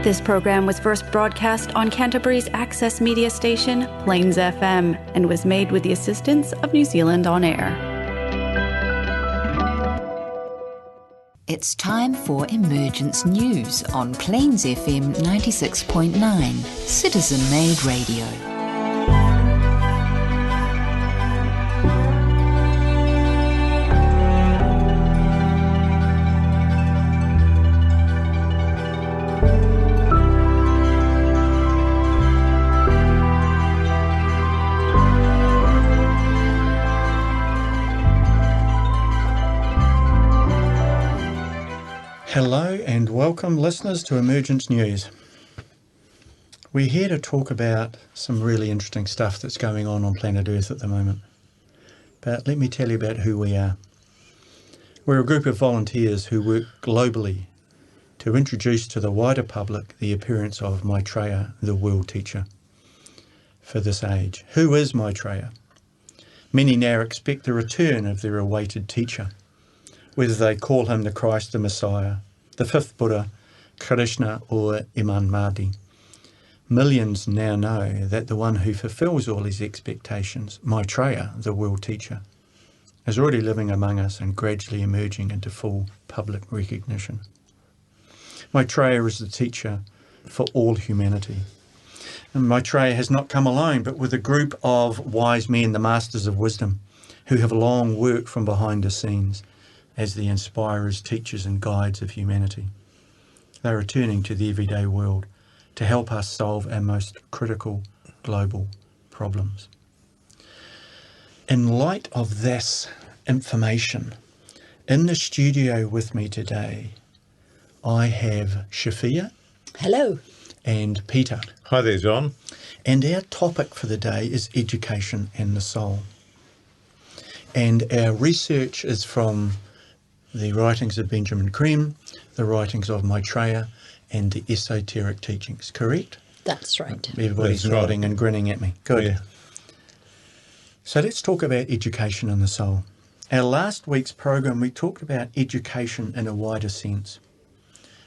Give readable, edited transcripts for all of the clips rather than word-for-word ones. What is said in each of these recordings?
This program was first broadcast on Canterbury's access media station, Plains FM, and was made with the assistance of New Zealand On Air. It's time for Emergence News on Plains FM 96.9, citizen-made radio. Hello and welcome listeners to Emergence News. We're here to talk about some really interesting stuff that's going on planet Earth at the moment. But let me tell you about who we are. We're a group of volunteers who work globally to introduce to the wider public the appearance of Maitreya the World Teacher for this age. Who is Maitreya? Many now expect the return of their awaited teacher, whether they call him the Christ, the Messiah, the fifth Buddha, Krishna or Imam Mahdi. Millions now know that the one who fulfills all these expectations, Maitreya, the World Teacher, is already living among us and gradually emerging into full public recognition. Maitreya is the teacher for all humanity. And Maitreya has not come alone, but with a group of wise men, the masters of wisdom, who have long worked from behind the scenes as the inspirers, teachers and guides of humanity. They're returning to the everyday world to help us solve our most critical global problems. In light of this information, in the studio with me today, I have Shafia. Hello. And Peter. Hi there, John. And our topic for the day is education and the soul. And our research is from the writings of Benjamin Creme, the writings of Maitreya, and the esoteric teachings, correct? That's right. Everybody's nodding and grinning at me. Good. Yeah. So let's talk about education and the soul. Our last week's program, we talked about education in a wider sense.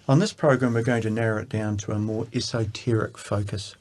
On this program, we're going to narrow it down to a more esoteric focus.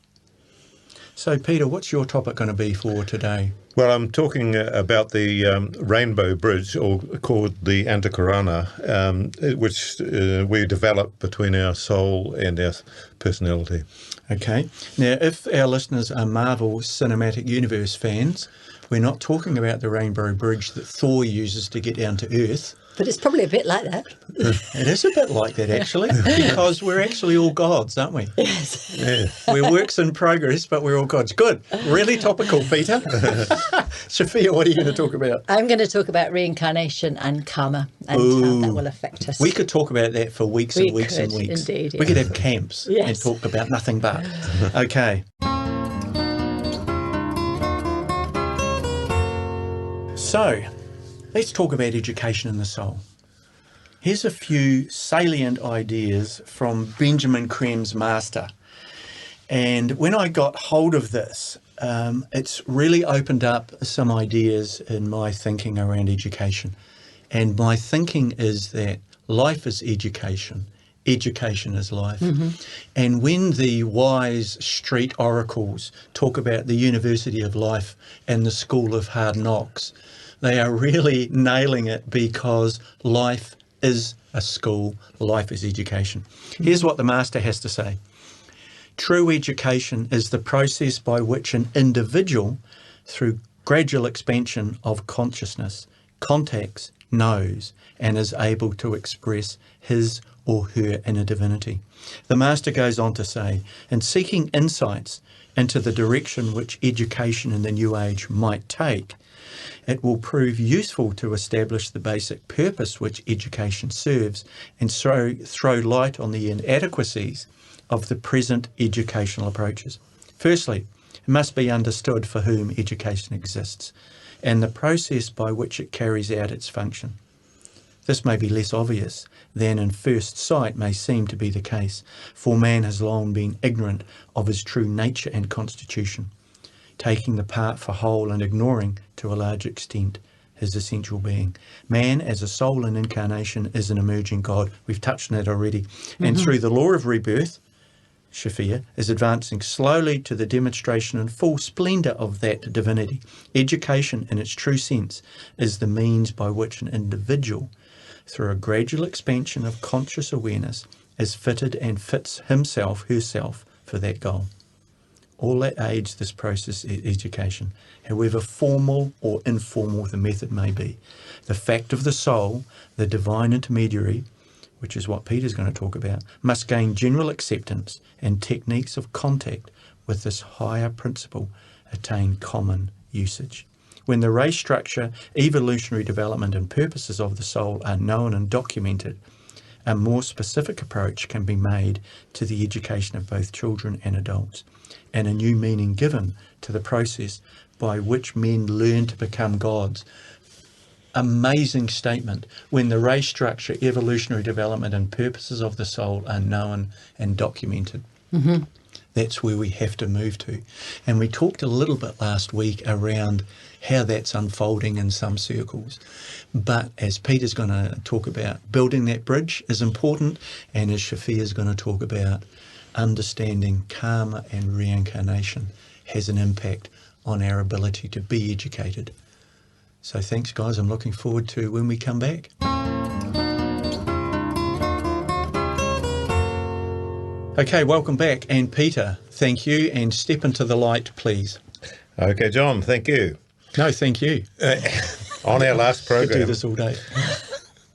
So, Peter, what's your topic going to be for today? Well, I'm talking about the Rainbow Bridge, or called the Antakarana, which we develop between our soul and our personality. Okay. Now, if our listeners are Marvel Cinematic Universe fans, we're not talking about the Rainbow Bridge that Thor uses to get down to Earth. But it's probably a bit like that. It is a bit like that, actually, because we're actually all gods, aren't we? Yes. Yeah. We're works in progress, but we're all gods. Good. Really topical, Peter. Sophia, what are you going to talk about? I'm going to talk about reincarnation and karma and how that will affect us. We could talk about that for weeks and weeks and weeks. Indeed, yes. We could have camps and talk about nothing but. Okay. So, let's talk about education and the soul. Here's a few salient ideas from Benjamin Creme's master. And when I got hold of this, it's really opened up some ideas in my thinking around education. And my thinking is that life is education. Education is life. Mm-hmm. And when the wise street oracles talk about the University of Life and the School of Hard Knocks, they are really nailing it, because life is a school, life is education. Here's what the master has to say. True education is the process by which an individual, through gradual expansion of consciousness, contacts, knows, and is able to express his or her inner divinity. The master goes on to say, in seeking insights into the direction which education in the new age might take, it will prove useful to establish the basic purpose which education serves and throw light on the inadequacies of the present educational approaches. Firstly, it must be understood for whom education exists and the process by which it carries out its function. This may be less obvious than in first sight may seem to be the case, for man has long been ignorant of his true nature and constitution, taking the part for whole and ignoring, to a large extent, his essential being. Man, as a soul in incarnation, is an emerging God. We've touched on that already. And through the law of rebirth, Sophia, is advancing slowly to the demonstration and full splendour of that divinity. Education, in its true sense, is the means by which an individual, through a gradual expansion of conscious awareness, is fitted and fits himself, herself, for that goal. All that aids this process is education, however formal or informal the method may be. The fact of the soul, the divine intermediary, which is what Peter's going to talk about, must gain general acceptance, and techniques of contact with this higher principle attain common usage. When the race structure, evolutionary development and purposes of the soul are known and documented, a more specific approach can be made to the education of both children and adults, and a new meaning given to the process by which men learn to become gods. Amazing statement. When the race structure, evolutionary development and purposes of the soul are known and documented. Mm-hmm. That's where we have to move to. And we talked a little bit last week around how that's unfolding in some circles. But as Peter's going to talk about, building that bridge is important, and as Sophia's going to talk about, understanding karma and reincarnation has an impact on our ability to be educated. So thanks, guys. I'm looking forward to when we come back. Okay, welcome back. And Peter, thank you. And step into the light, please. Okay, John, thank you. No, thank you. On our last I could program, do this all day.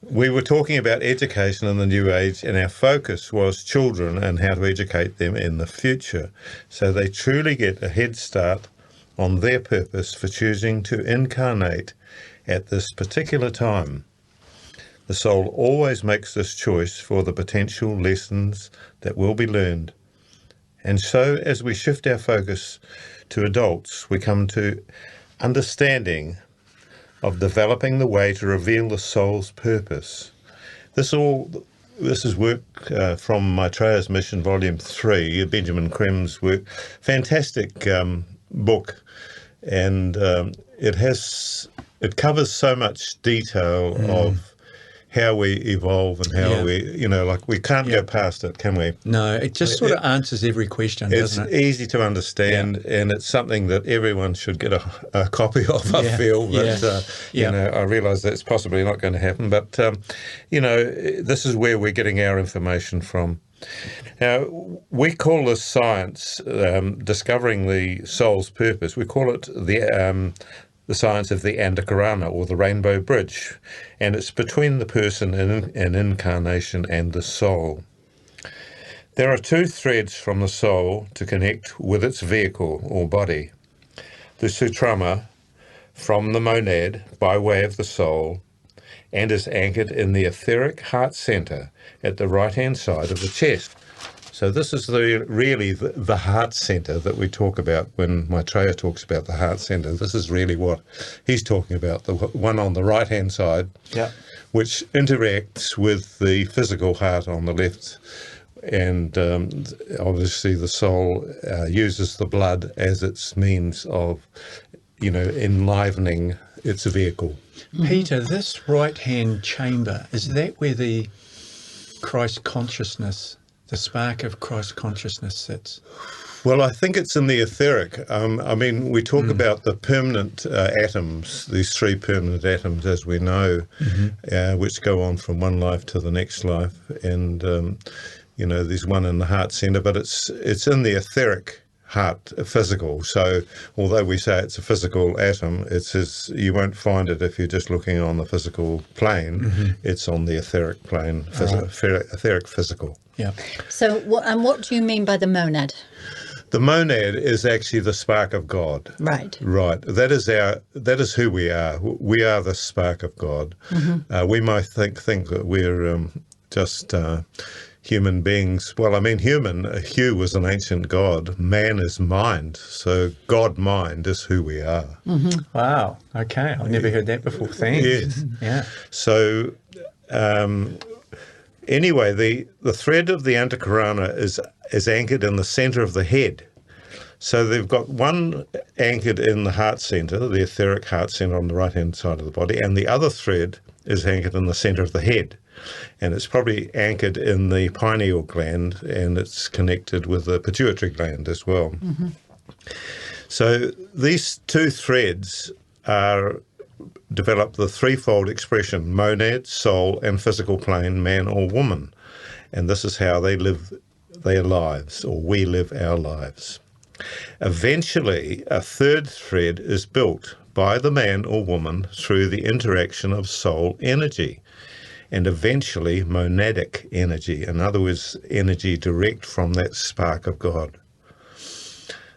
we were talking about education in the new age, and our focus was children and how to educate them in the future so they truly get a head start on their purpose for choosing to incarnate at this particular time. The soul always makes this choice for the potential lessons that will be learned. And so as we shift our focus to adults, we come to understanding of developing the way to reveal the soul's purpose. This is work from Maitreya's Mission, Volume 3, Benjamin Krem's work. Fantastic book, and it covers so much detail of how we evolve and how we can't go past it, can we? No, it just sort of answers every question, doesn't it? It's easy to understand, and it's something that everyone should get a copy of, I feel. But, I realise that's possibly not going to happen. But, this is where we're getting our information from. Now, we call this science, discovering the soul's purpose, we call it the science of the Antakarana, or the rainbow bridge, and it's between the person in incarnation and the soul. There are two threads from the soul to connect with its vehicle or body. The sutrama from the monad by way of the soul, and is anchored in the etheric heart center at the right-hand side of the chest. So this is really the heart center that we talk about when Maitreya talks about the heart center. This is really what he's talking about, the one on the right-hand side, which interacts with the physical heart on the left. And obviously the soul uses the blood as its means of, enlivening its vehicle. Peter, this right-hand chamber, is that where the Christ consciousness, the spark of Christ consciousness sits? Well, I think it's in the etheric. We talk about the permanent atoms, these three permanent atoms, as we know, which go on from one life to the next life. And, there's one in the heart center, but it's in the etheric heart, physical. So although we say it's a physical atom, you won't find it if you're just looking on the physical plane. It's on the etheric plane, etheric physical. Yeah. So what do you mean by the monad? The monad is actually the spark of God. Right. Right. That is who we are. We are the spark of God. We might think that we're just human beings. Well, human. Hu was an ancient god. Man is mind. So God mind is who we are. Wow. Okay. I've never heard that before. Thanks. Yes. Yeah. So anyway, the thread of the Antakarana is anchored in the center of the head. So they've got one anchored in the heart center, the etheric heart center on the right-hand side of the body, and the other thread is anchored in the center of the head. and it's probably anchored in the pineal gland, and it's connected with the pituitary gland as well. So these two threads develop the threefold expression: monad, soul, and physical plane, man or woman. And this is how they live their lives, or we live our lives. Eventually, a third thread is built by the man or woman through the interaction of soul energy, and eventually monadic energy, in other words, energy direct from that spark of God.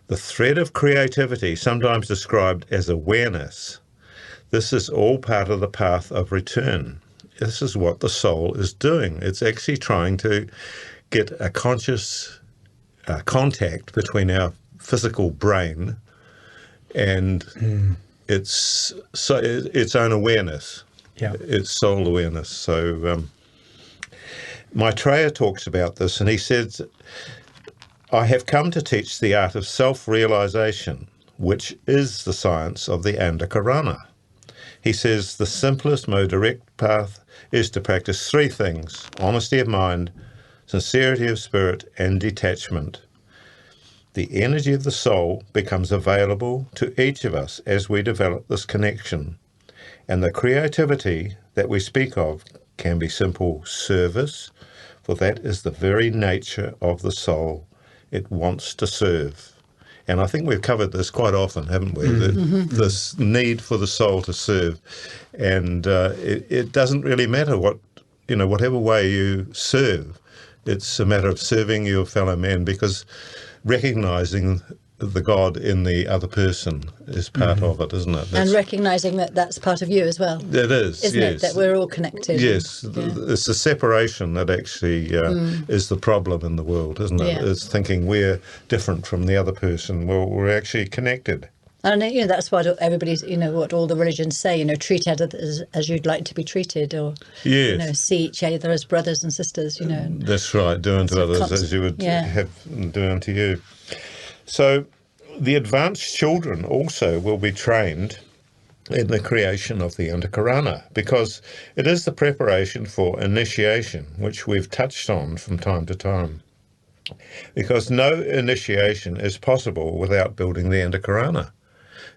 The thread of creativity, sometimes described as awareness, this is all part of the path of return. This is what the soul is doing. It's actually trying to get a conscious contact between our physical brain and its own awareness. Yeah. It's soul awareness. So Maitreya talks about this, and he says, I have come to teach the art of self-realization, which is the science of the Antakarana. He says the simplest, most direct path is to practice three things: honesty of mind, sincerity of spirit, and detachment. The energy of the soul becomes available to each of us as we develop this connection. And the creativity that we speak of can be simple service, for that is the very nature of the soul. It wants to serve. And I think we've covered this quite often, haven't we? This need for the soul to serve. And it doesn't really matter whatever way you serve. It's a matter of serving your fellow man, because recognising the God in the other person is part of it, isn't it? And recognising that that's part of you as well. It is, isn't yes. it? That we're all connected. Yes, it's the separation that actually is the problem in the world, isn't it? Yeah. It's thinking we're different from the other person. Well, we're actually connected. And that's what everybody's, what all the religions say, treat others as you'd like to be treated, or, Yes. see each other as brothers and sisters, That's right, do unto others as you would have do unto you. So the advanced children also will be trained in the creation of the Antakarana, because it is the preparation for initiation, which we've touched on from time to time. Because no initiation is possible without building the Antakarana.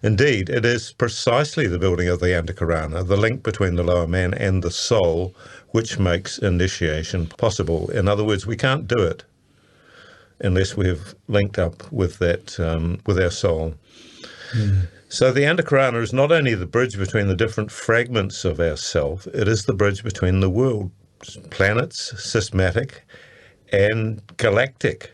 Indeed, it is precisely the building of the Antakarana, the link between the lower man and the soul, which makes initiation possible. In other words, we can't do it unless we've linked up with that, with our soul. So the Antakarana is not only the bridge between the different fragments of ourself, it is the bridge between the worlds, planets, systematic and galactic.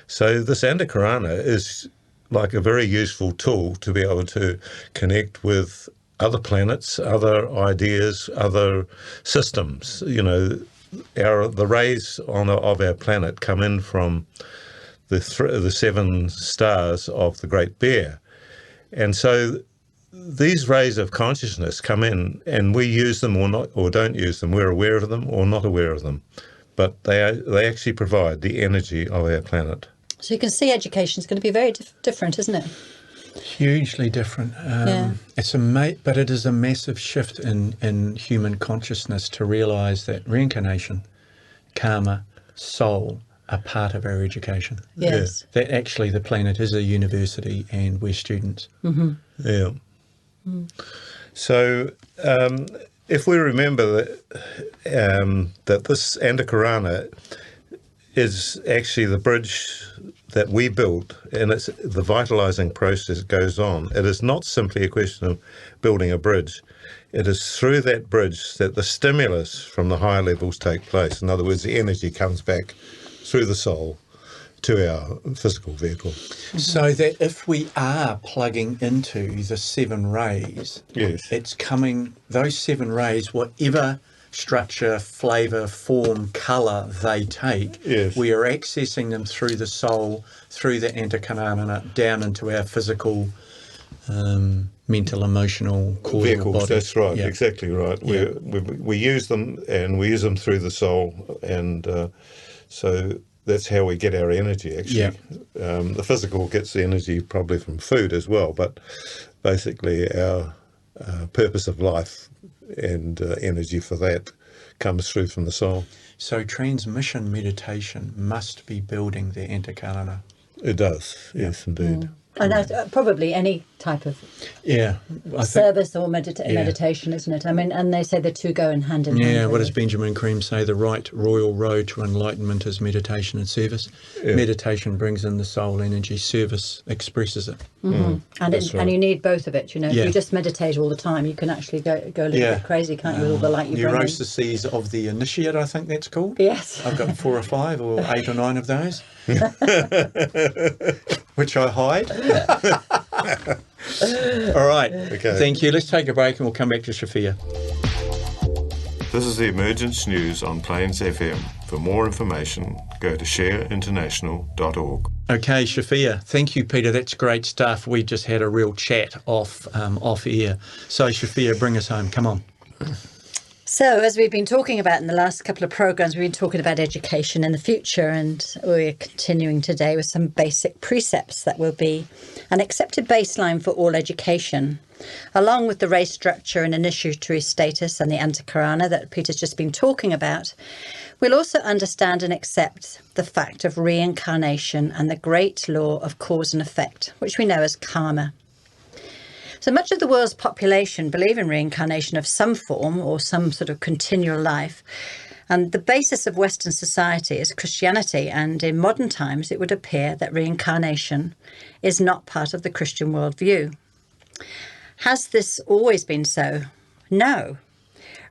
So this Antakarana is like a very useful tool to be able to connect with other planets, other ideas, other systems. The rays of our planet come in from the 7 stars of the Great Bear. And so these rays of consciousness come in, and we use them or not, or don't use them. We're aware of them or not aware of them. But they actually provide the energy of our planet. So you can see education is going to be very different, isn't it? Hugely different. But it is a massive shift in human consciousness to realise that reincarnation, karma, soul are part of our education. Yes. Yeah. That actually the planet is a university and we're students. Yeah. So if we remember that this Antakarana is actually the bridge that we built, and it's the vitalising process goes on. It is not simply a question of building a bridge. It is through that bridge that the stimulus from the higher levels take place. In other words, the energy comes back through the soul to our physical vehicle. So that if we are plugging into the 7 rays, yes, it's coming, those 7 rays, whatever structure, flavour, form, colour they take, yes, we are accessing them through the soul, through the Antakarana, down into our physical, mental, emotional, causal vehicles. body. That's right, Yeah. Exactly right. Yeah. We use them, and we use them through the soul, and so that's how we get our energy, actually. Yeah. The physical gets the energy probably from food as well, but basically our purpose of life and energy for that comes through from the soul. So transmission meditation must be building the antakarana. It does, yes, indeed. And that's probably any type of Yeah. I think, service or meditation, isn't it? I mean, and they say the two go in hand in hand. yeah, what really. does Benjamin Cream say? The right royal road to enlightenment is meditation and service. Yeah. Meditation brings in the soul energy, service expresses it. And That's right. and you need both of it, you know. Yeah. If you just meditate all the time, you can actually go a little bit crazy, can't you, with all the light you bring in? Neuroses of the initiate, I think that's called. Yes. I've got 4 or 5 or 8 or 9 of those, which I hide. All right. Okay. Thank you. Let's take a break and we'll come back to Shafia. This is the Emergence News on Plains FM. For more information, go to shareinternational.org. Okay, Shafia. Thank you, Peter. That's great stuff. We just had a real chat off air. So, Shafia, bring us home. Come on. So, as we've been talking about in the last couple of programmes, we've been talking about education in the future, and we're continuing today with some basic precepts that will be an accepted baseline for all education, along with the race structure and initiatory status and the antakarana that Peter's just been talking about. We'll also understand and accept the fact of reincarnation and the great law of cause and effect, which we know as karma. So much of the world's population believe in reincarnation of some form or some sort of continual life. And the basis of Western society is Christianity. And in modern times, it would appear that reincarnation is not part of the Christian worldview. Has this always been so? No.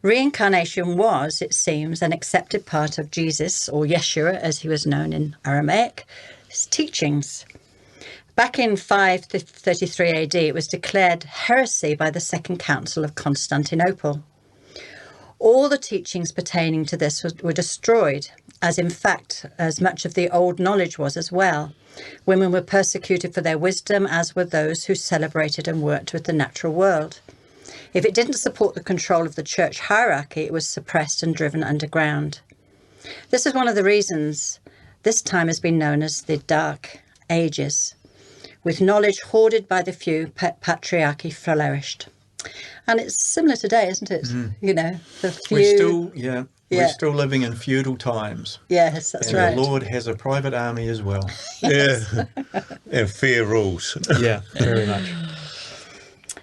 Reincarnation was, it seems, an accepted part of Jesus, or Yeshua, as he was known in Aramaic, his teachings. Back in 533 AD, it was declared heresy by the Second Council of Constantinople. All the teachings pertaining to this were destroyed, as in fact, as much of the old knowledge was as well. Women were persecuted for their wisdom, as were those who celebrated and worked with the natural world. If it didn't support the control of the church hierarchy, it was suppressed and driven underground. This is one of the reasons this time has been known as the Dark Ages. With knowledge hoarded by the few, patriarchy flourished. And it's similar today, isn't it? You know, the few... We're still living in feudal times. Yes, that's and right. And the Lord has a private army as well. Yeah, and fear rules. Yeah, very much.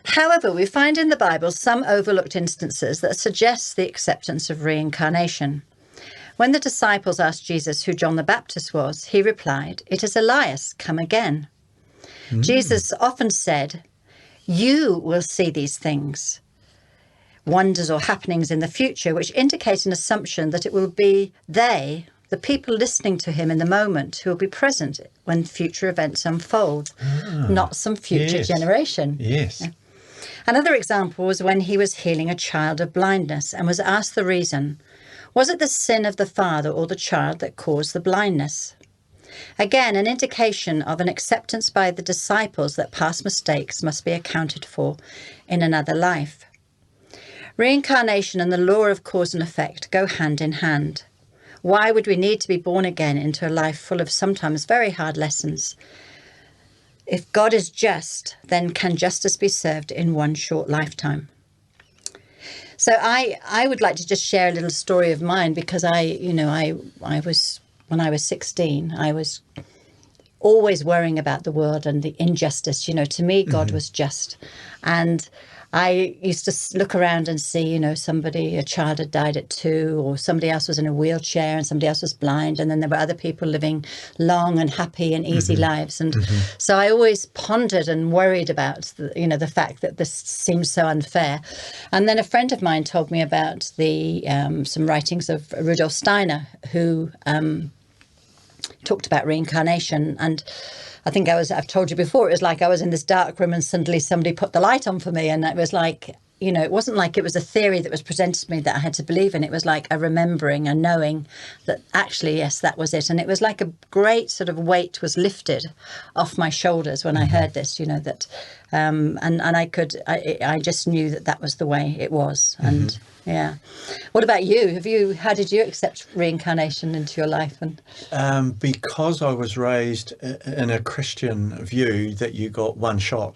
However, we find in the Bible some overlooked instances that suggest the acceptance of reincarnation. When the disciples asked Jesus who John the Baptist was, he replied, "It is Elias, come again." Jesus often said, "You will see these things," wonders or happenings in the future, which indicate an assumption that it will be they, the people listening to him in the moment, who will be present when future events unfold, not some future generation. Yes. Yeah. Another example was when he was healing a child of blindness and was asked the reason. Was it the sin of the father or the child that caused the blindness? Again, an indication of an acceptance by the disciples that past mistakes must be accounted for in another life. Reincarnation and the law of cause and effect go hand in hand. Why would we need to be born again into a life full of sometimes very hard lessons? If God is just, then can justice be served in one short lifetime? So I would like to just share a little story of mine, because when I was 16, I was always worrying about the world and the injustice. You know, to me, God was just. And I used to look around and see, you know, a child had died at 2, or somebody else was in a wheelchair and somebody else was blind. And then there were other people living long and happy and easy lives. And so I always pondered and worried about, the fact that this seems so unfair. And then a friend of mine told me about some writings of Rudolf Steiner, who talked about reincarnation. And I think I've told you before, it was like I was in this dark room and suddenly somebody put the light on for me. And it was like, it wasn't like it was a theory that was presented to me that I had to believe in. It was like a remembering, a knowing that actually, yes, that was it. And it was like a great sort of weight was lifted off my shoulders when I heard this, that, and I just knew that was the way it was. And yeah. What about you? How did you accept reincarnation into your life? And because I was raised in a Christian view that you got one shot,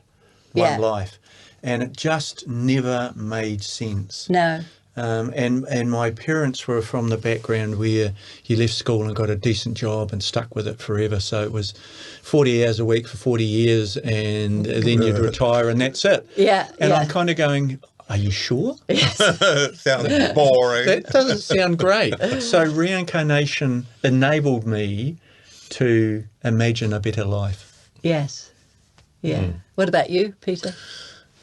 one life, and it just never made sense. No. And my parents were from the background where you left school and got a decent job and stuck with it forever. So it was 40 hours a week for 40 years, and then you'd retire and that's it. Yeah. And yeah. I'm kind of going, are you sure? Sounds boring. That doesn't sound great. So reincarnation enabled me to imagine a better life. Yes. Yeah. What about you, Peter?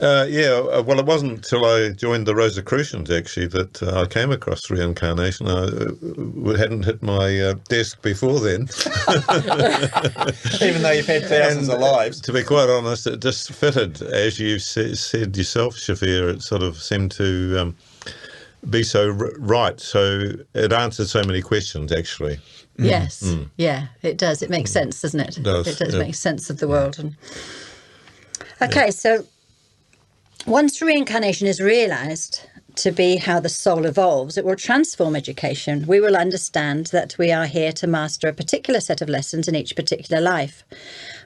Well, it wasn't until I joined the Rosicrucians, actually, that I came across reincarnation. I hadn't hit my desk before then. Even though you've had thousands of lives. To be quite honest, it just fitted, as you said yourself, Shafir. It sort of seemed to be so right. So it answered so many questions, actually. Yes. Yeah, it does. It makes sense, doesn't it? It does. It does make sense of the world. And... Okay, so once reincarnation is realised to be how the soul evolves, it will transform education. We will understand that we are here to master a particular set of lessons in each particular life.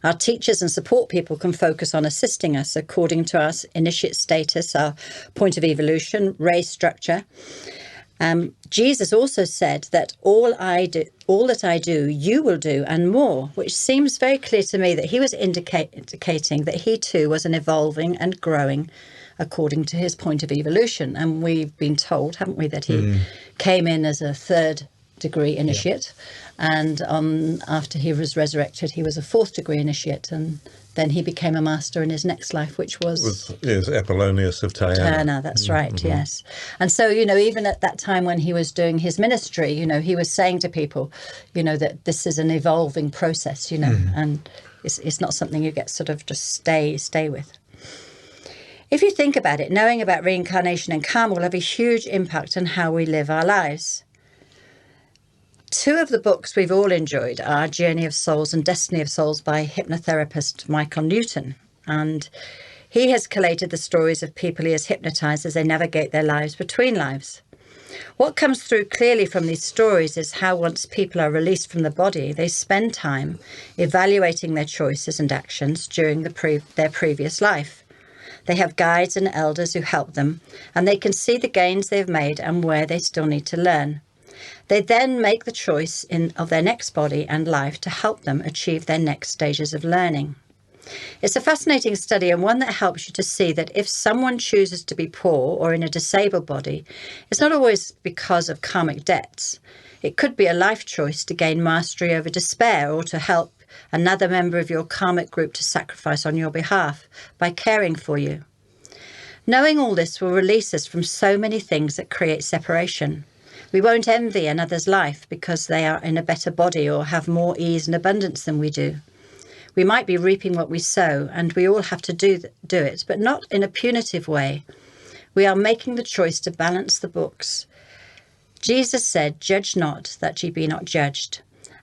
Our teachers and support people can focus on assisting us according to our initiate status, our point of evolution, race structure. Jesus also said that all that I do, you will do, and more, which seems very clear to me that he was indicating that he too was an evolving and growing according to his point of evolution. And we've been told, haven't we, that he came in as a 3rd degree initiate, and after he was resurrected, he was a 4th degree initiate, and then he became a master in his next life, which was... Apollonius of Tyana. That's right, yes. And so, even at that time when he was doing his ministry, he was saying to people, that this is an evolving process, and it's not something you get sort of just stay with. If you think about it, knowing about reincarnation and karma will have a huge impact on how we live our lives. 2 of the books we've all enjoyed are Journey of Souls and Destiny of Souls by hypnotherapist Michael Newton. And he has collated the stories of people he has hypnotised as they navigate their lives between lives. What comes through clearly from these stories is how once people are released from the body, they spend time evaluating their choices and actions during their previous life. They have guides and elders who help them, and they can see the gains they've made and where they still need to learn. They then make the choice of their next body and life to help them achieve their next stages of learning. It's a fascinating study, and one that helps you to see that if someone chooses to be poor or in a disabled body, it's not always because of karmic debts. It could be a life choice to gain mastery over despair, or to help another member of your karmic group to sacrifice on your behalf by caring for you. Knowing all this will release us from so many things that create separation. We won't envy another's life because they are in a better body or have more ease and abundance than we do. We might be reaping what we sow, and we all have to do it, but not in a punitive way. We are making the choice to balance the books. Jesus said, "Judge not, that ye be not judged,"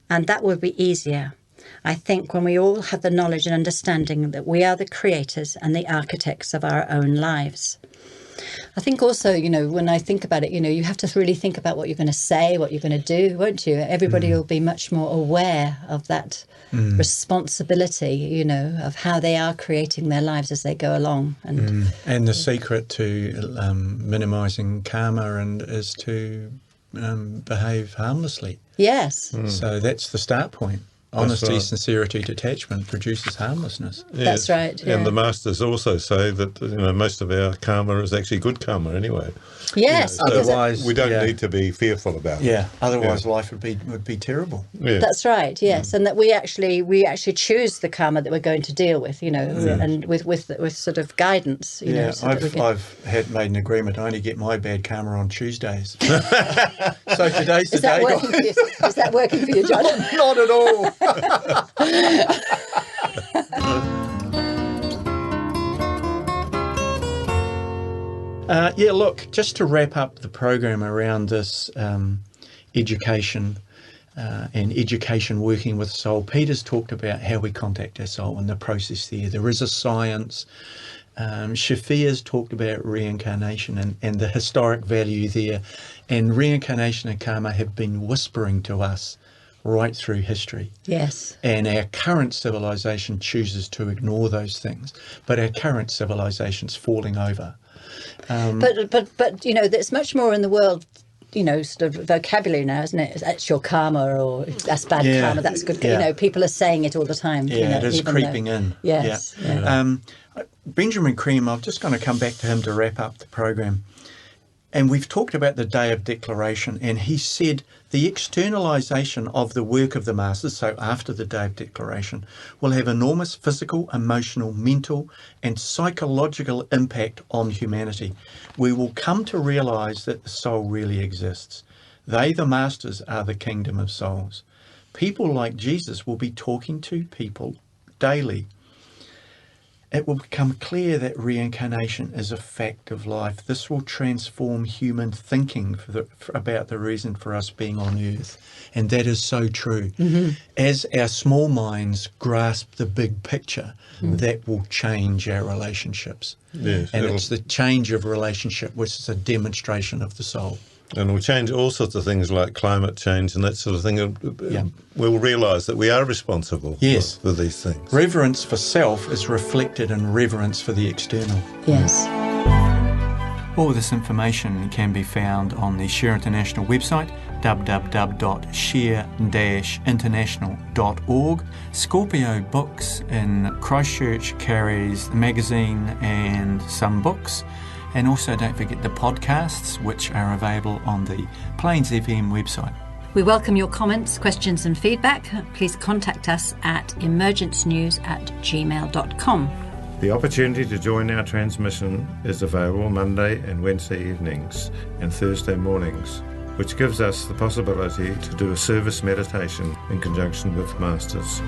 and that will be easier, I think, when we all have the knowledge and understanding that we are the creators and the architects of our own lives. I think also, when I think about it, you have to really think about what you're going to say, what you're going to do, won't you? Everybody will be much more aware of that responsibility, of how they are creating their lives as they go along. And the secret to minimising karma is to behave harmlessly. Yes. So that's the start point. Honesty, right. Sincerity, detachment produces harmlessness. Yes. That's right. Yeah. And the masters also say that most of our karma is actually good karma anyway. Yes. So otherwise, we don't need to be fearful about it. Yeah. Otherwise, life would be terrible. Yeah. That's right. Yes, and that we actually choose the karma that we're going to deal with. And with sort of guidance. Yeah. So that we can... I've made an agreement. I only get my bad karma on Tuesdays. So today's the day. Is that working for you, John? Not at all. Look, just to wrap up the program around this education and education working with soul, Peter's talked about how we contact our soul and the process there. There is a science. Shafir's talked about reincarnation and the historic value there. And reincarnation and karma have been whispering to us right through history. Yes. And our current civilization chooses to ignore those things. But our current civilization's falling over. But there's much more in the world, sort of vocabulary now, isn't it? That's your karma, or that's bad karma, that's good. Yeah. People are saying it all the time. Yeah, it is creeping in. Yes. Yeah. Benjamin Creme, I'm just going to come back to him to wrap up the program. And we've talked about the Day of Declaration, and he said the externalisation of the work of the Masters, so after the Day of Declaration, will have enormous physical, emotional, mental and psychological impact on humanity. We will come to realise that the soul really exists. They, the Masters, are the kingdom of souls. People like Jesus will be talking to people daily. It will become clear that reincarnation is a fact of life. This will transform human thinking about the reason for us being on earth. And that is so true. Mm-hmm. As our small minds grasp the big picture, that will change our relationships. Yes, and it's the change of relationship which is a demonstration of the soul. And we'll change all sorts of things like climate change and that sort of thing. We'll realise that we are responsible for these things. Reverence for self is reflected in reverence for the external. Yes. All this information can be found on the Share International website, www.share-international.org. Scorpio Books in Christchurch carries the magazine and some books. And also don't forget the podcasts, which are available on the Plains FM website. We welcome your comments, questions and feedback. Please contact us at emergencenews@gmail.com. The opportunity to join our transmission is available Monday and Wednesday evenings and Thursday mornings, which gives us the possibility to do a service meditation in conjunction with Masters.